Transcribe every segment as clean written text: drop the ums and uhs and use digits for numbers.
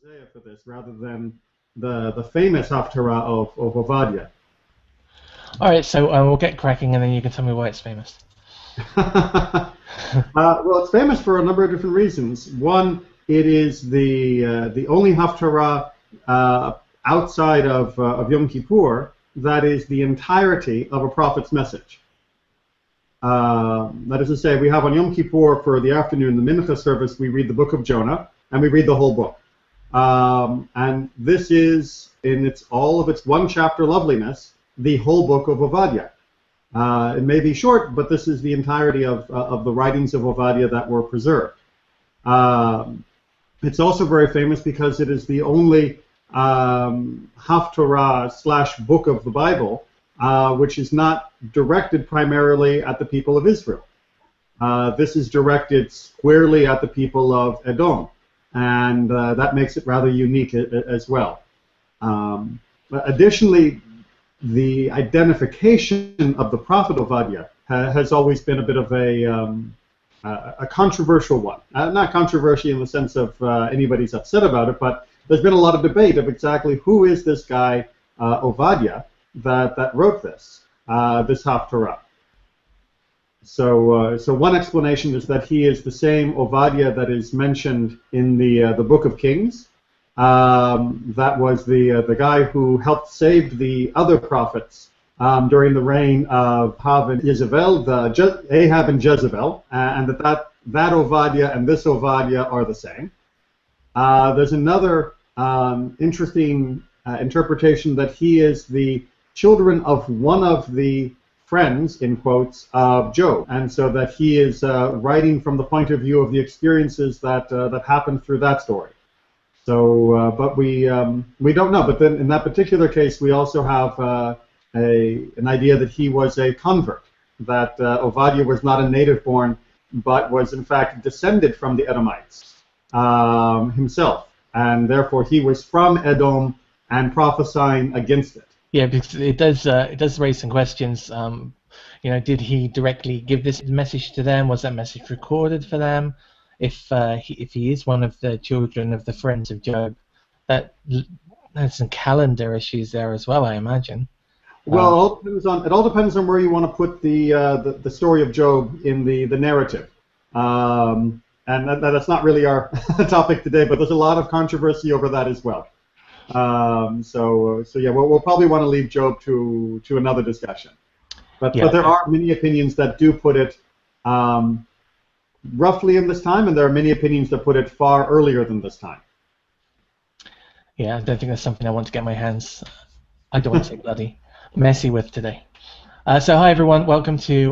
Hosea for this rather than the famous Haftarah of Obadiah. All right, so we'll get cracking, and then you can tell me why it's famous. Well, it's famous for a number of different reasons. One, it is the only Haftarah outside of Yom Kippur that is the entirety of a prophet's message. That is to say, we have on Yom Kippur for the afternoon, the Mincha service, we read the book of Jonah, and we read the whole book. And this is, in all of its one-chapter loveliness, the whole book of Obadiah. It may be short, but this is the entirety of the writings of Obadiah that were preserved. It's also very famous because it is the only Haftarah / book of the Bible which is not directed primarily at the people of Israel. This is directed squarely at the people of Edom, and that makes it rather unique as well. Additionally, the identification of the prophet Obadiah has always been a bit of a controversial one. Not controversial in the sense of anybody's upset about it, but there's been a lot of debate of exactly who is this guy Obadiah that wrote this Haftarah. So one explanation is that he is the same Obadiah that is mentioned in the Book of Kings. That was the guy who helped save the other prophets during the reign of Ahab and Jezebel, Ahab and Jezebel, and that Obadiah and this Obadiah are the same. There's another interesting interpretation that he is the children of one of the friends, in quotes, of Job, and so that he is writing from the point of view of the experiences that happened through that story. So, but we don't know. But then in that particular case, we also have an idea that he was a convert, that Obadiah was not a native-born, but was in fact descended from the Edomites himself, and therefore he was from Edom and prophesying against it. Yeah, because it does raise some questions. Did he directly give this message to them? Was that message recorded for them? If he is one of the children of the friends of Job, there's some calendar issues there as well, I imagine. Well, it all depends on where you want to put the story of Job in the narrative, and that's not really our topic today. But there's a lot of controversy over that as well. So yeah, we'll probably want to leave Job to another discussion. But there are many opinions that do put it roughly in this time, and there are many opinions that put it far earlier than this time. Yeah, I don't think that's something I want to get my hands, I don't want to say bloody, messy with today. So hi everyone, welcome to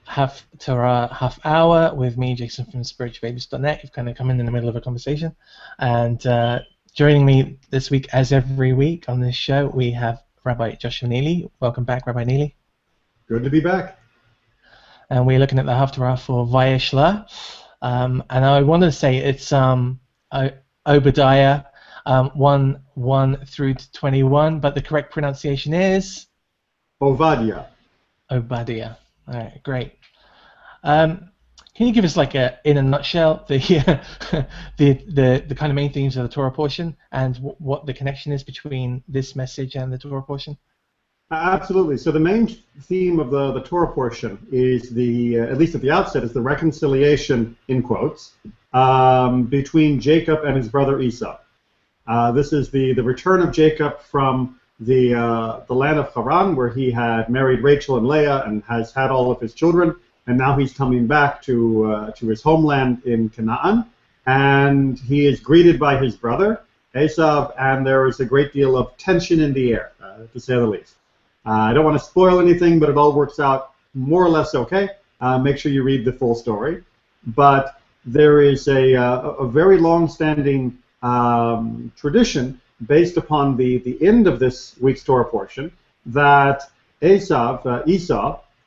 Haftarah Half Hour with me, Jason from Spiritualbabies.net. You've kind of come in the middle of a conversation, and joining me this week, as every week on this show, we have Rabbi Joshua Neely. Welcome back, Rabbi Neely. Good to be back. And we're looking at the Haftarah for Vayishlah. And I wanted to say it's Obadiah 1 through to 21, but the correct pronunciation is? Obadiah. Obadiah. All right, great. Can you give us, like, in a nutshell, the kind of main themes of the Torah portion and what the connection is between this message and the Torah portion? Absolutely. So the main theme of the Torah portion is at least at the outset, is the reconciliation, in quotes, between Jacob and his brother Esau. This is the return of Jacob from the land of Haran, where he had married Rachel and Leah and has had all of his children, and now he's coming back to his homeland in Canaan, and he is greeted by his brother Esau, and there is a great deal of tension in the air, to say the least. I don't want to spoil anything, but it all works out more or less okay. Make sure you read the full story. But there is a very long-standing tradition based upon the end of this week's Torah portion that Esau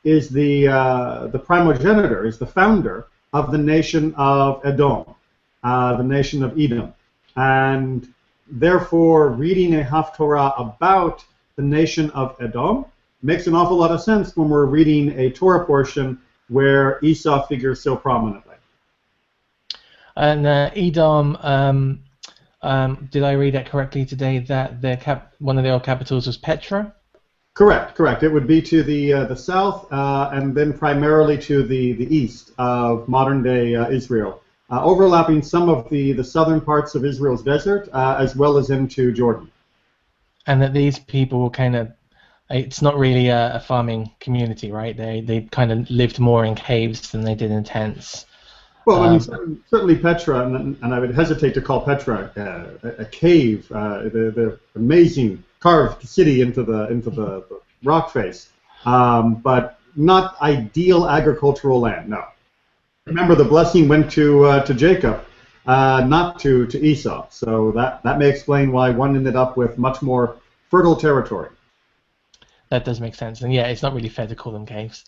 is the primogenitor, is the founder of the nation of Edom, the nation of Edom. And therefore, reading a Haftarah about the nation of Edom makes an awful lot of sense when we're reading a Torah portion where Esau figures so prominently. And Edom, did I read that correctly today that one of the old capitals was Petra? Correct, correct. It would be to the south and then primarily to the east of modern-day Israel, overlapping some of the southern parts of Israel's desert as well as into Jordan. And that these people were kind of, it's not really a farming community, right? They kind of lived more in caves than they did in tents. Well, I mean, certainly Petra, and I would hesitate to call Petra a cave, the amazing carved city into the rock face, but not ideal agricultural land. No. Remember, the blessing went to Jacob, not to Esau. So that may explain why one ended up with much more fertile territory. That does make sense, and yeah, it's not really fair to call them caves.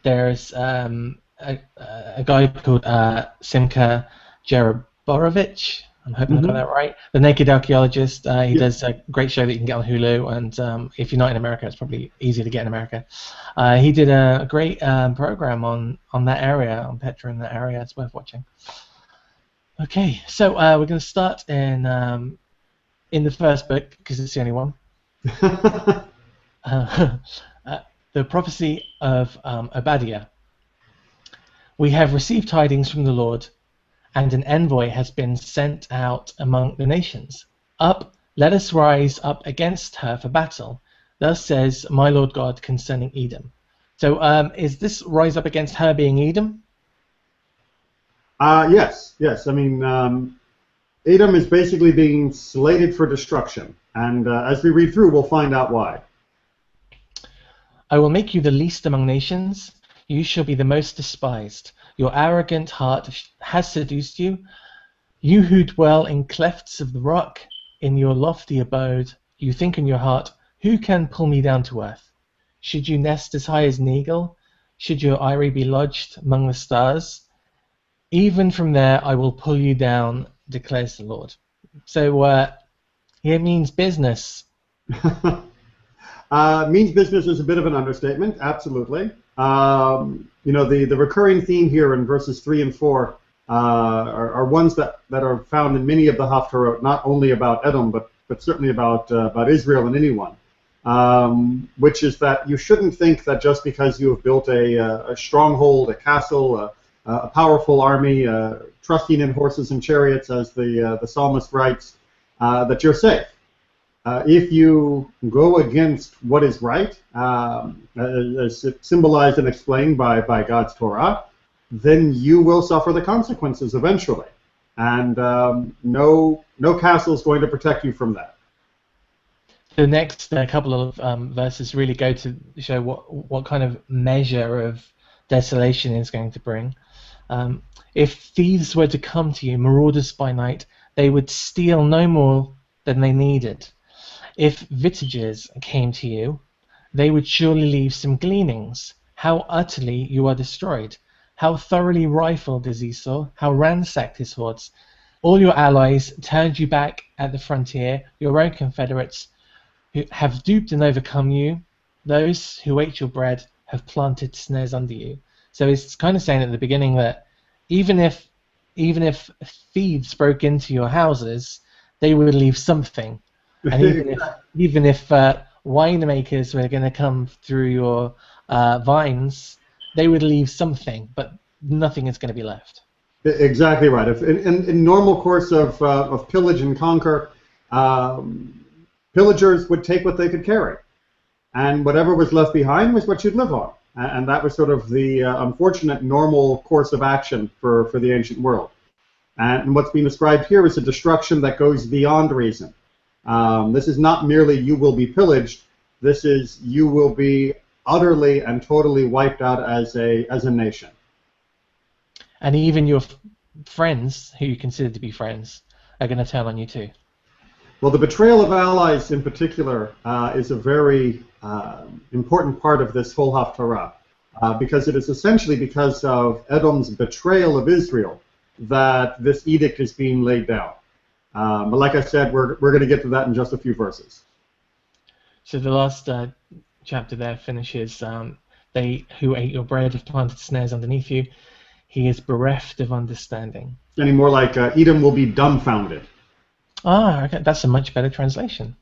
There's a guy called Simcha Jeroborovich. I'm hoping I got that right. The Naked Archaeologist. He does a great show that you can get on Hulu, and if you're not in America, it's probably easier to get in America. He did a great program on that area, on Petra in that area. It's worth watching. Okay, so we're going to start in the first book, because it's the only one. The prophecy of Obadiah. We have received tidings from the Lord, and an envoy has been sent out among the nations. Up, let us rise up against her for battle. Thus says my Lord God concerning Edom. So is this rise up against her being Edom? Yes. I mean, Edom is basically being slated for destruction, and as we read through, we'll find out why. I will make you the least among nations. You shall be the most despised. Your arrogant heart has seduced you. You who dwell in clefts of the rock, in your lofty abode, you think in your heart, who can pull me down to earth? Should you nest as high as an eagle? Should your eyrie be lodged among the stars? Even from there I will pull you down, declares the Lord. So it means business. Means business is a bit of an understatement, absolutely. You know, the recurring theme here in verses 3 and 4 are ones that are found in many of the Haftarot, not only about Edom, but certainly about Israel and anyone, which is that you shouldn't think that just because you have built a stronghold, a castle, a powerful army, trusting in horses and chariots, as the psalmist writes, that you're safe. If you go against what is right, as symbolized and explained by God's Torah, then you will suffer the consequences eventually. And no castle is going to protect you from that. The next couple of verses really go to show what kind of measure of desolation is going to bring. If thieves were to come to you, marauders by night, they would steal no more than they needed. If vintagers came to you, they would surely leave some gleanings. How utterly you are destroyed. How thoroughly rifled is Esau, how ransacked his hordes. All your allies turned you back at the frontier, your own confederates who have duped and overcome you. Those who ate your bread have planted snares under you. So it's kind of saying at the beginning that even if thieves broke into your houses, they would leave something. And even if winemakers were going to come through your vines, they would leave something, but nothing is going to be left. Exactly right. If in normal course of pillage and conquer, pillagers would take what they could carry, and whatever was left behind was what you'd live on. And that was sort of the unfortunate normal course of action for the ancient world. And what's being described here is a destruction that goes beyond reason. This is not merely you will be pillaged. This is you will be utterly and totally wiped out as a nation. And even your friends, who you consider to be friends, are going to turn on you too. Well, the betrayal of allies in particular is a very important part of this whole Haftarah, because it is essentially because of Edom's betrayal of Israel that this edict is being laid down. But like I said, we're going to get to that in just a few verses. So the last chapter there finishes, they who ate your bread have planted snares underneath you. He is bereft of understanding. Any more like Edom will be dumbfounded. Ah, okay. That's a much better translation.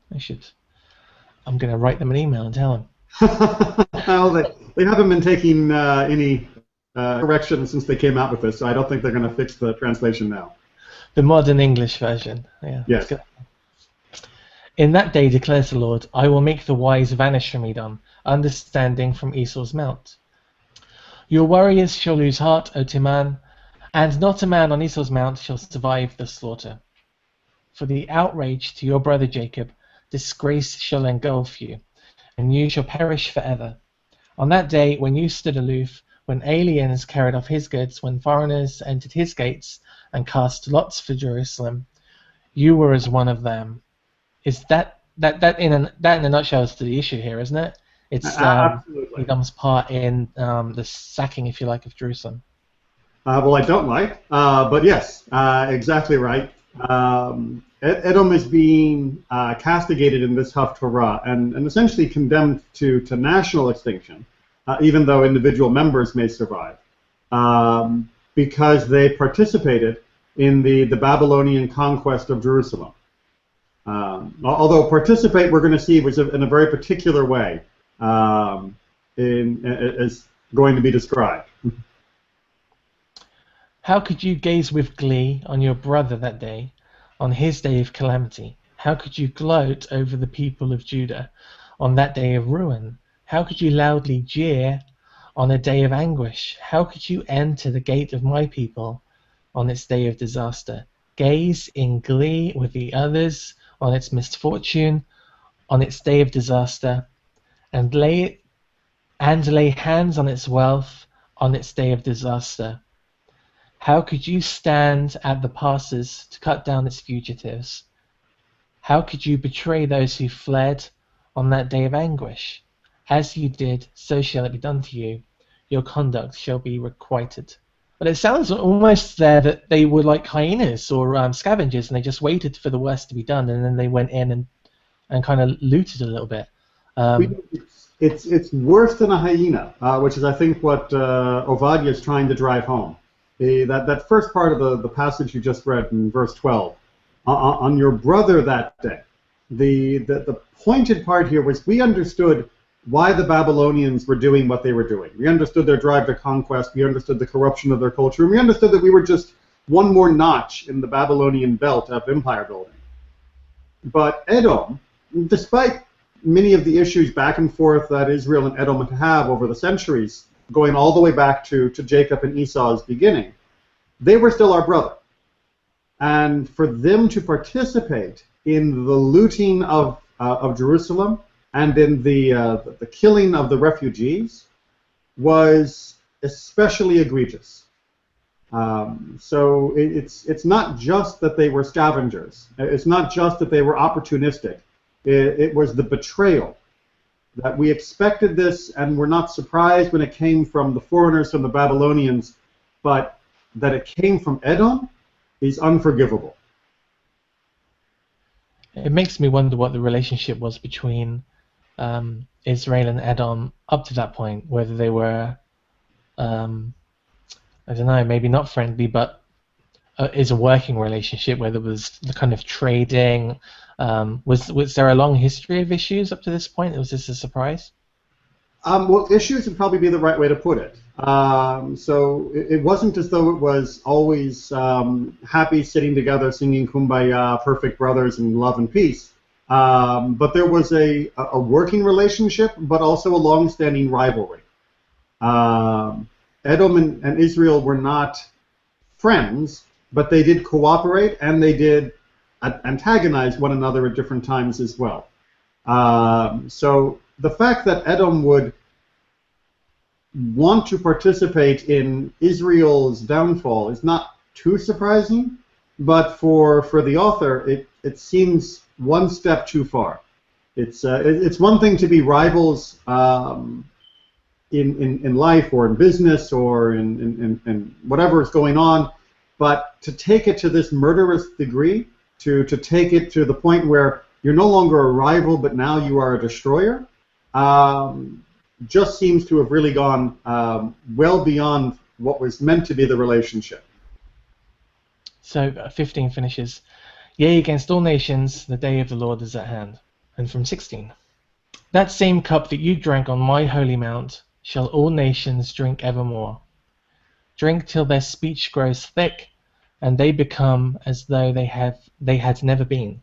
I'm going to write them an email and tell them. Well, they haven't been taking any correction since they came out with this, so I don't think they're going to fix the translation now. The modern English version. Yeah. Yes. In that day, declares the Lord, I will make the wise vanish from Edom, understanding from Esau's mount. Your warriors shall lose heart, O Timan, and not a man on Esau's mount shall survive the slaughter. For the outrage to your brother Jacob, disgrace shall engulf you, and you shall perish forever. On that day, when you stood aloof, when aliens carried off his goods, when foreigners entered his gates and cast lots for Jerusalem, you were as one of them. Is that in a nutshell is the issue here, isn't it? It's Edom's part in the sacking, if you like, of Jerusalem. Well, I don't like, but yes, exactly right. Edom is being castigated in this Haftarah and essentially condemned to national extinction, even though individual members may survive, because they participated in the Babylonian conquest of Jerusalem. Although participate, we're going to see, was in a very particular way, is going to be described. How could you gaze with glee on your brother that day, on his day of calamity? How could you gloat over the people of Judah on that day of ruin? How could you loudly jeer on a day of anguish? How could you enter the gate of my people on its day of disaster? Gaze in glee with the others on its misfortune, on its day of disaster, and lay hands on its wealth on its day of disaster. How could you stand at the passes to cut down its fugitives? How could you betray those who fled on that day of anguish? As you did, so shall it be done to you. Your conduct shall be requited. But it sounds almost there that they were like hyenas or scavengers, and they just waited for the worst to be done, and then they went in and kind of looted a little bit. It's worse than a hyena, which is, I think, what Obadiah is trying to drive home. That first part of the passage you just read in verse 12, on your brother that day, the pointed part here was we understood why the Babylonians were doing what they were doing. We understood their drive to conquest, we understood the corruption of their culture, and we understood that we were just one more notch in the Babylonian belt of empire building. But Edom, despite many of the issues back and forth that Israel and Edom have over the centuries, going all the way back to Jacob and Esau's beginning, they were still our brother. And for them to participate in the looting of Jerusalem and in the killing of the refugees was especially egregious. So it's not just that they were scavengers. It's not just that they were opportunistic. It was the betrayal. That we expected this and were not surprised when it came from the foreigners, from the Babylonians, but that it came from Edom is unforgivable. It makes me wonder what the relationship was between Israel and Edom up to that point, whether they were, I don't know, maybe not friendly, but is a working relationship, where there was the kind of trading. Was there a long history of issues up to this point? Was this a surprise? Well, issues would probably be the right way to put it. So it wasn't as though it was always happy sitting together singing Kumbaya, perfect brothers in love and peace. But there was a working relationship, but also a long-standing rivalry. Edom and Israel were not friends, but they did cooperate, and they did antagonize one another at different times as well. So the fact that Edom would want to participate in Israel's downfall is not too surprising, but for the author, it seems one step too far. It's one thing to be rivals in life or in business or in whatever is going on, but to take it to this murderous degree, to take it to the point where you're no longer a rival, but now you are a destroyer, just seems to have really gone well beyond what was meant to be the relationship. So 15 finishes, yea, against all nations, the day of the Lord is at hand. And from 16, that same cup that you drank on my holy mount shall all nations drink evermore. Drink till their speech grows thick, and they become as though they had never been.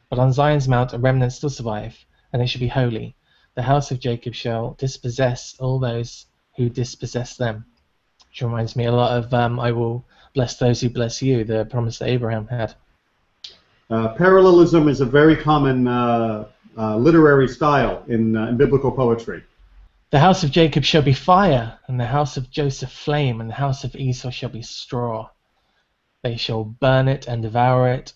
But on Zion's mount a remnant still survive, and they shall be holy. The house of Jacob shall dispossess all those who dispossess them. Which reminds me a lot of I will bless those who bless you, the promise that Abraham had. Parallelism is a very common literary style in biblical poetry. The house of Jacob shall be fire, and the house of Joseph flame, and the house of Esau shall be straw. They shall burn it and devour it,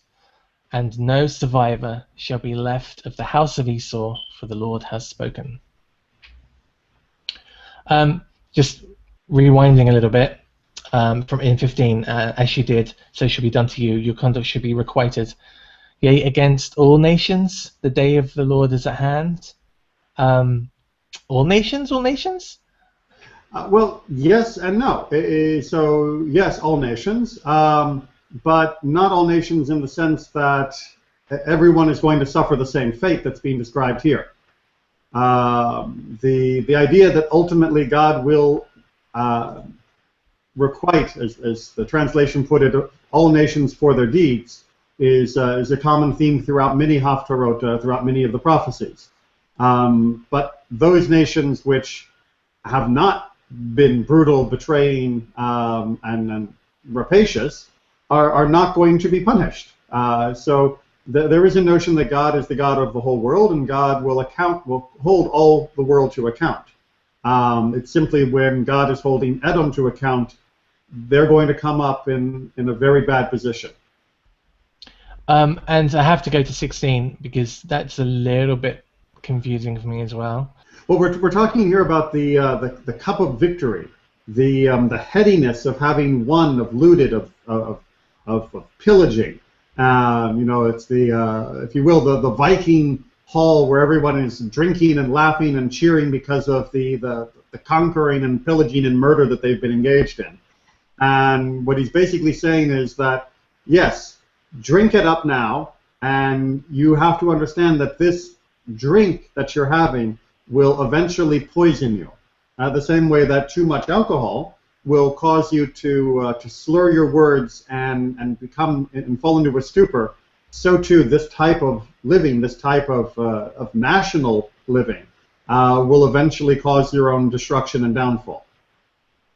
and no survivor shall be left of the house of Esau, for the Lord has spoken. Just rewinding a little bit, from in 15, as you did, so shall be done to you. Your conduct should be requited. Yea, against all nations, the day of the Lord is at hand. All nations, all nations? Well, yes and no. So, yes, all nations, but not all nations in the sense that everyone is going to suffer the same fate that's being described here. The idea that ultimately God will requite, as the translation put it, all nations for their deeds, is a common theme throughout many Haftarot, throughout many of the prophecies. But those nations which have not been brutal, betraying, and rapacious are not going to be punished. So there is a notion that God is the God of the whole world, and God will hold all the world to account. It's simply when God is holding Edom to account, they're going to come up in a very bad position. And I have to go to 16 because that's a little bit confusing for me as well. Well, we're talking here about the cup of victory, the headiness of having won, of looted, of pillaging. It's the if you will, the Viking hall where everyone is drinking and laughing and cheering because of the conquering and pillaging and murder that they've been engaged in. And what he's basically saying is that yes, drink it up now, and you have to understand that this drink that you're having will eventually poison you. The same way that too much alcohol will cause you to slur your words and become and fall into a stupor. So too, this type of living, this type of national living, will eventually cause your own destruction and downfall.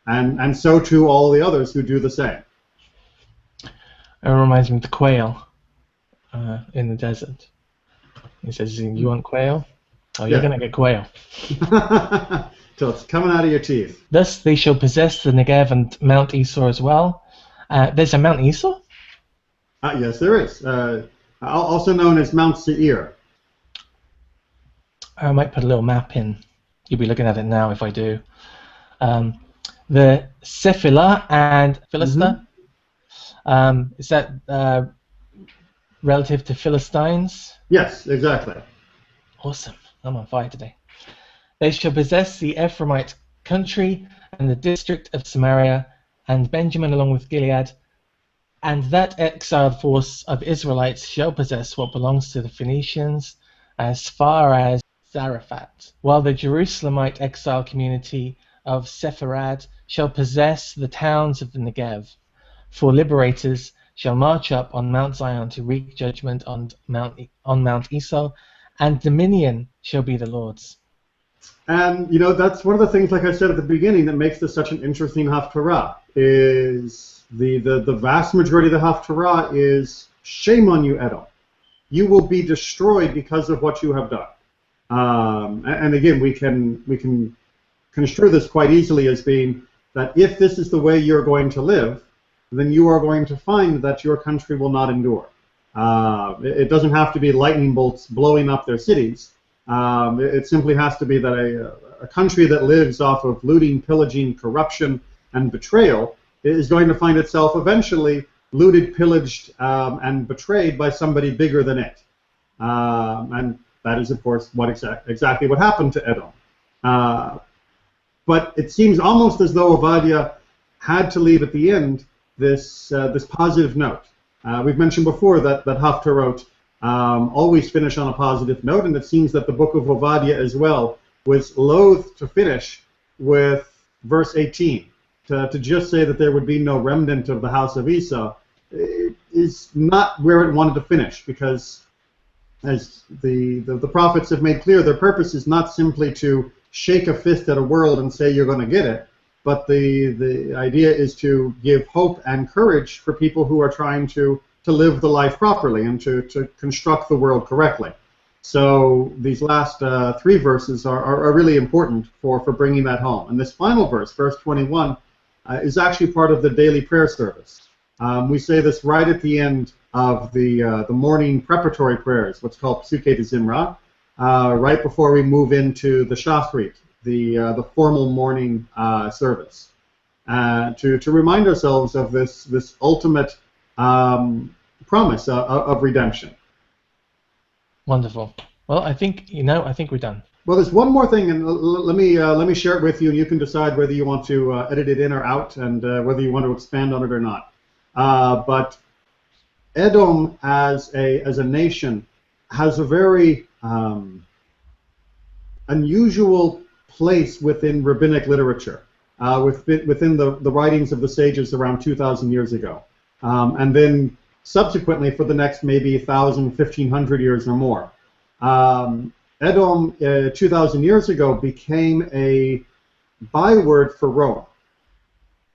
And so too, all the others who do the same. It reminds me of the quail in the desert. He says, "You want quail? Oh, you're going to get quail." Till it's coming out of your teeth. Thus they shall possess the Negev and Mount Esau as well. There's a Mount Esau? Yes, there is. Also known as Mount Seir. I might put a little map in. You'll be looking at it now if I do. The Sephilah and Philistia. Is that relative to Philistines? Yes, exactly. Awesome. I'm on fire today. They shall possess the Ephraimite country and the district of Samaria and Benjamin along with Gilead, and that exiled force of Israelites shall possess what belongs to the Phoenicians as far as Zarephath, while the Jerusalemite exile community of Sepharad shall possess the towns of the Negev. For liberators shall march up on Mount Zion to wreak judgment on Mount Esau, and dominion shall be the Lord's. And that's one of the things, like I said at the beginning, that makes this such an interesting Haftarah. Is the vast majority of the Haftarah is shame on you, Edom. You will be destroyed because of what you have done. And again, we can construe this quite easily as being that if this is the way you're going to live, then you are going to find that your country will not endure. It doesn't have to be lightning bolts blowing up their cities. It simply has to be that a country that lives off of looting, pillaging, corruption, and betrayal is going to find itself eventually looted, pillaged, and betrayed by somebody bigger than it. And that is, of course, exactly what happened to Edom. But it seems almost as though Obadiah had to leave at the end this positive note. We've mentioned before that Haftarot always finish on a positive note, and it seems that the book of Obadiah as well was loath to finish with verse 18. To just say that there would be no remnant of the house of Esau is not where it wanted to finish, because as the prophets have made clear, their purpose is not simply to shake a fist at a world and say you're going to get it, but the idea is to give hope and courage for people who are trying to live the life properly and to construct the world correctly. So these last three verses are really important for bringing that home. And this final verse, verse 21, is actually part of the daily prayer service. We say this right at the end of the morning preparatory prayers, what's called Psukei de Zimra, right before we move into the Shachrit, the formal morning service, to remind ourselves of this ultimate promise of redemption. Wonderful. Well, I think we're done. Well, there's one more thing, and let me share it with you, and you can decide whether you want to edit it in or out, and whether you want to expand on it or not. But Edom, as a nation, has a very unusual place within rabbinic literature, within the writings of the sages around 2,000 years ago, and then subsequently for the next maybe 1,000, 1,500 years or more. Edom, 2,000 years ago, became a byword for Rome.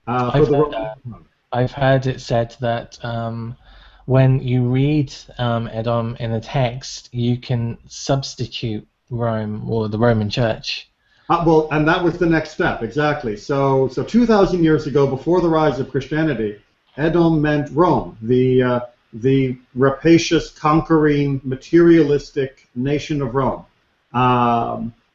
I've heard it said that when you read Edom in a text, you can substitute Rome or the Roman Church. Well, and that was the next step, exactly. So 2,000 years ago, before the rise of Christianity, Edom meant Rome, the rapacious, conquering, materialistic nation of Rome.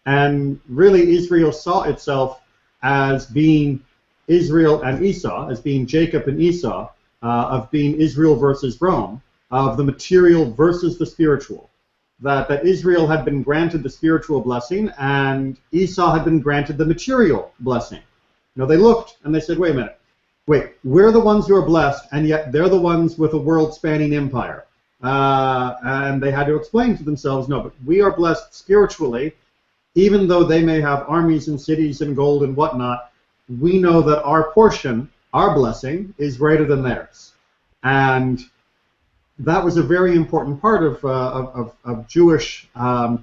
And really, Israel saw itself as being Israel and Esau, as being Jacob and Esau, of being Israel versus Rome, of the material versus the spiritual. That Israel had been granted the spiritual blessing, and Esau had been granted the material blessing. You know, they looked and they said, wait a minute. Wait, we're the ones who are blessed, and yet they're the ones with a world-spanning empire. And they had to explain to themselves, no, but we are blessed spiritually, even though they may have armies and cities and gold and whatnot. We know that our portion, our blessing, is greater than theirs. And that was a very important part of Jewish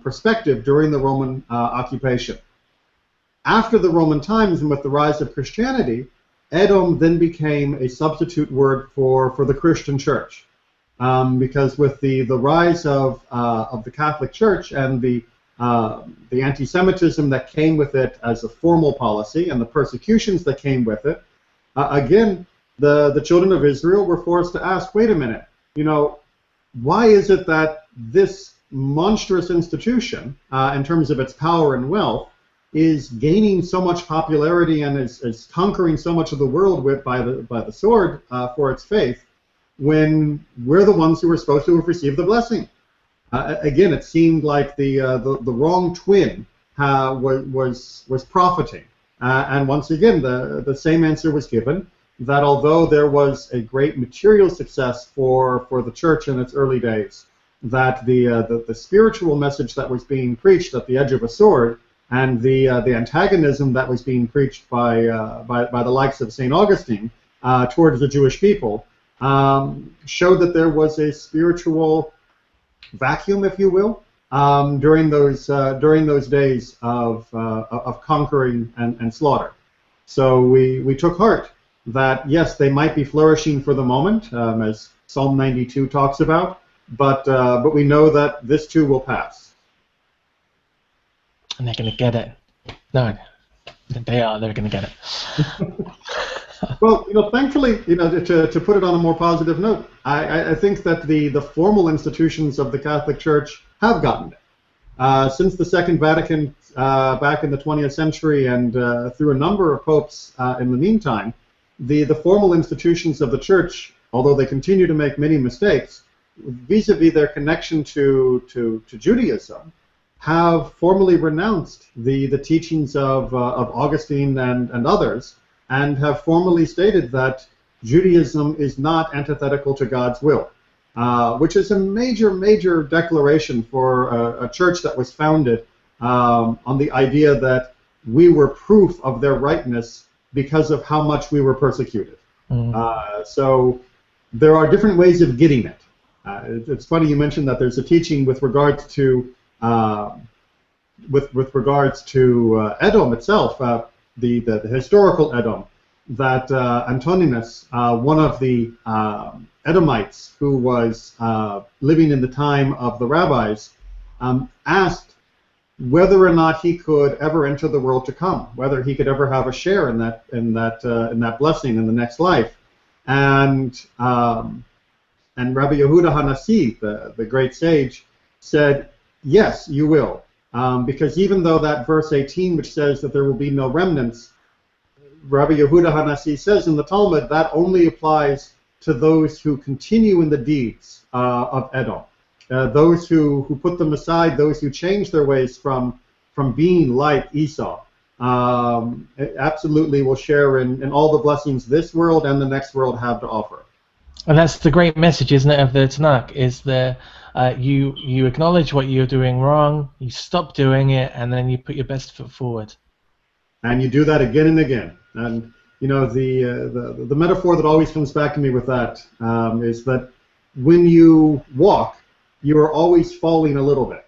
perspective during the Roman occupation. After the Roman times and with the rise of Christianity, Edom then became a substitute word for the Christian church, because with the rise of the Catholic Church and the anti-Semitism that came with it as a formal policy and the persecutions that came with it, again, the children of Israel were forced to ask, wait a minute, you know, why is it that this monstrous institution, in terms of its power and wealth, is gaining so much popularity and is conquering so much of the world by the sword for its faith, when we're the ones who were supposed to have received the blessing? Again, it seemed like the wrong twin was profiting, and once again the same answer was given, that although there was a great material success for the church in its early days, that the spiritual message that was being preached at the edge of a sword, and the antagonism that was being preached by the likes of St. Augustine towards the Jewish people showed that there was a spiritual vacuum, if you will, during those days of conquering and slaughter. So we took heart that yes, they might be flourishing for the moment, as Psalm 92 talks about, but we know that this too will pass. And they're going to get it. No, they are. They're going to get it. Well, you know, thankfully, you know, to put it on a more positive note, I think that the formal institutions of the Catholic Church have gotten it. Since the Second Vatican back in the 20th century and through a number of popes in the meantime, the formal institutions of the Church, although they continue to make many mistakes, vis-a-vis their connection to Judaism, have formally renounced the teachings of Augustine and others, and have formally stated that Judaism is not antithetical to God's will, which is a major, major declaration for a church that was founded on the idea that we were proof of their rightness because of how much we were persecuted. So there are different ways of getting it. It's funny you mentioned that there's a teaching with regards to Edom itself, the historical Edom, that Antoninus, one of the Edomites who was living in the time of the rabbis, asked whether or not he could ever enter the world to come, whether he could ever have a share in that blessing in the next life, and Rabbi Yehuda HaNasi, the great sage, said, yes, you will. Because even though that verse 18, which says that there will be no remnants, Rabbi Yehuda HaNasi says in the Talmud that only applies to those who continue in the deeds of Edom. Those who put them aside, those who change their ways from being like Esau, absolutely will share in all the blessings this world and the next world have to offer. And that's the great message, isn't it, of the Tanakh, is that you acknowledge what you're doing wrong, you stop doing it, and then you put your best foot forward. And you do that again and again. And you know, the metaphor that always comes back to me with that is that when you walk, you are always falling a little bit.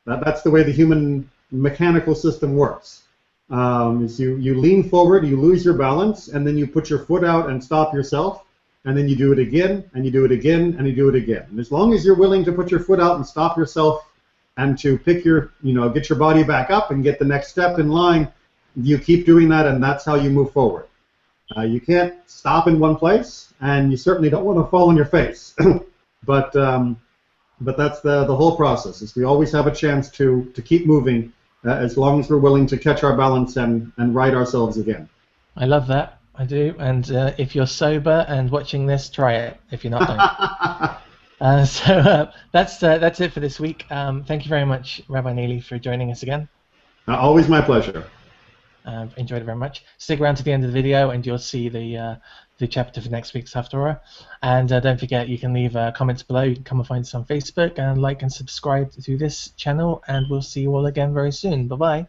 That's the way the human mechanical system works. Is you lean forward, you lose your balance, and then you put your foot out and stop yourself, and then you do it again, and you do it again, and you do it again. And as long as you're willing to put your foot out and stop yourself, and to pick your, get your body back up and get the next step in line, you keep doing that, and that's how you move forward. You can't stop in one place, and you certainly don't want to fall on your face. But that's the whole process. Is we always have a chance to keep moving as long as we're willing to catch our balance and right ourselves again. I love that. I do. And if you're sober and watching this, try it. If you're not, don't. So that's it for this week. Thank you very much, Rabbi Neely, for joining us again. Always my pleasure. Enjoyed it very much. Stick around to the end of the video and you'll see the chapter for next week's Haftarah. And don't forget, you can leave comments below. You can come and find us on Facebook and like and subscribe to this channel. And we'll see you all again very soon. Bye-bye.